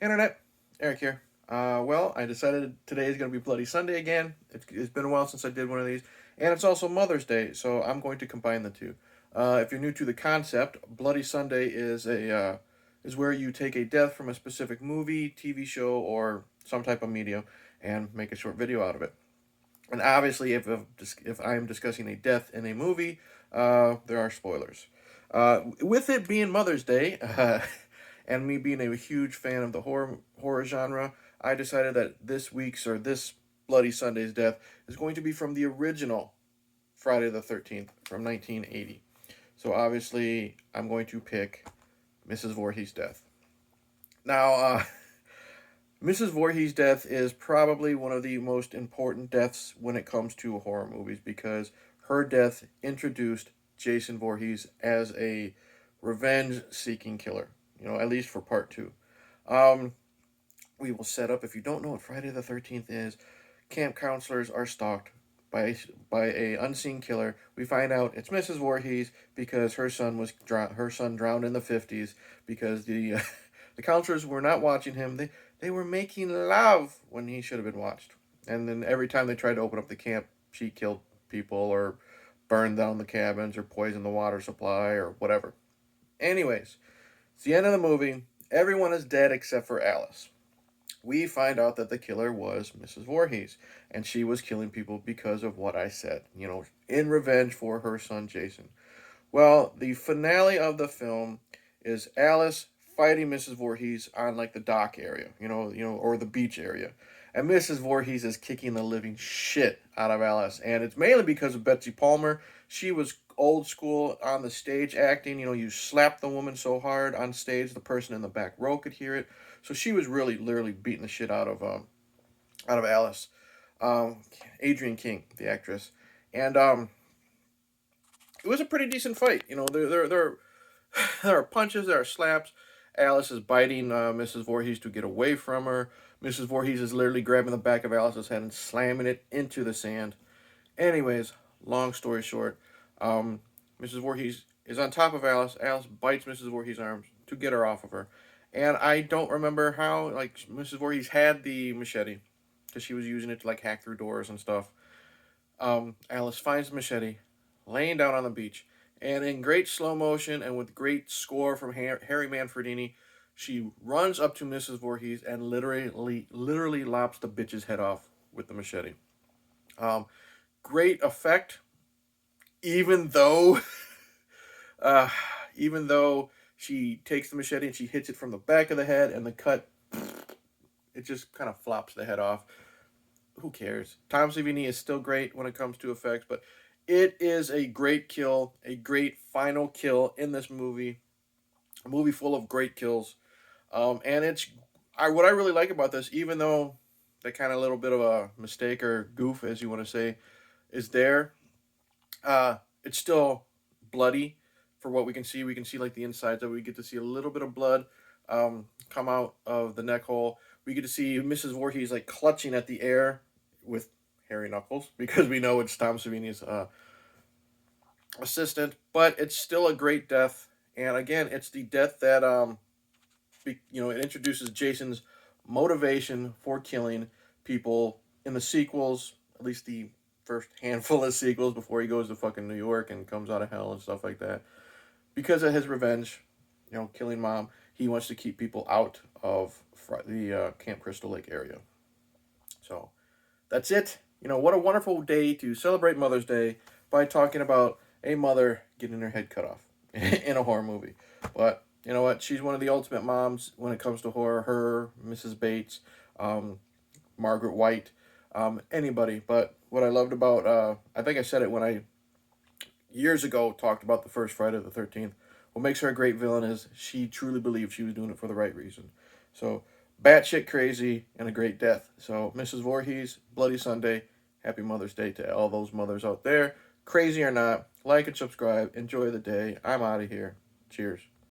Internet, Eric here. Well, I decided today is going to be Bloody Sunday again. It's been a while since I did one of these, and it's also Mother's Day, so I'm going to combine the two. If you're new to the concept, Bloody Sunday is where you take a death from a specific movie, TV show, or some type of media, and make a short video out of it. And obviously, if I am discussing a death in a movie, there are spoilers. With it being Mother's Day, and me being a huge fan of the horror genre, I decided that this Bloody Sunday's death is going to be from the original Friday the 13th from 1980. So obviously, I'm going to pick Mrs. Voorhees' death. Now, Mrs. Voorhees' death is probably one of the most important deaths when it comes to horror movies because her death introduced Jason Voorhees as a revenge seeking killer, at least for part two. Um, we will set up, if you don't know what Friday the 13th is, camp counselors are stalked by a unseen killer. We find out it's Mrs. Voorhees because her son drowned in the 50s because the counselors were not watching him. They were making love when he should have been watched. And then every time they tried to open up the camp, she killed people or burned down the cabins or poisoned the water supply or whatever. Anyways, it's the end of the movie. Everyone is dead except for Alice. We find out that the killer was Mrs. Voorhees, and she was killing people because of what I said, in revenge for her son Jason. Well, the finale of the film is Alice fighting Mrs. Voorhees on like the dock area, or the beach area. And Mrs. Voorhees is kicking the living shit out of Alice, and it's mainly because of Betsy Palmer. She was old school on the stage acting. You slap the woman so hard on stage, the person in the back row could hear it. So she was really, literally beating the shit out of Alice. Adrienne King, the actress, and it was a pretty decent fight. There are punches, there are slaps. Alice is biting Mrs. Voorhees to get away from her. Mrs. Voorhees is literally grabbing the back of Alice's head and slamming it into the sand. Anyways, long story short, Mrs. Voorhees is on top of Alice. Alice bites Mrs. Voorhees' arms to get her off of her. And I don't remember how, like, Mrs. Voorhees had the machete because she was using it to, like, hack through doors and stuff. Alice finds the machete laying down on the beach. And in great slow motion and with great score from Harry Manfredini, she runs up to Mrs. Voorhees and literally lops the bitch's head off with the machete. Um, Great effect, even though, uh, even though she takes the machete and she hits it from the back of the head, and the cut, it just kind of flops the head off. Who cares? Tom Savini is still great when it comes to effects, but it is a great kill, a great final kill in this movie. A movie full of great kills, and what I really like about this, even though that kind of little bit of a mistake or goof, as you want to say, is there. It's still bloody for what we can see. We can see like the insides of it. We get to see a little bit of blood come out of the neck hole. We get to see Mrs. Voorhees like clutching at the air with hairy knuckles because we know it's Tom Savini's assistant. But it's still a great death, and again, it's the death that it introduces Jason's motivation for killing people in the sequels, at least the first handful of sequels before he goes to fucking New York and comes out of hell and stuff like that. Because of his revenge, killing mom, he wants to keep people out of the Camp Crystal Lake area. So that's it. What a wonderful day to celebrate Mother's Day by talking about a mother getting her head cut off in a horror movie. But you know what? She's one of the ultimate moms when it comes to horror. Her, Mrs. Bates, Margaret White, anybody. But what I loved about, I think I said it when I years ago talked about the first Friday the 13th. What makes her a great villain is she truly believed she was doing it for the right reason. So, batshit crazy and a great death. So, Mrs. Voorhees, Bloody Sunday, happy Mother's Day to all those mothers out there. Crazy or not, like and subscribe. Enjoy the day. I'm out of here. Cheers.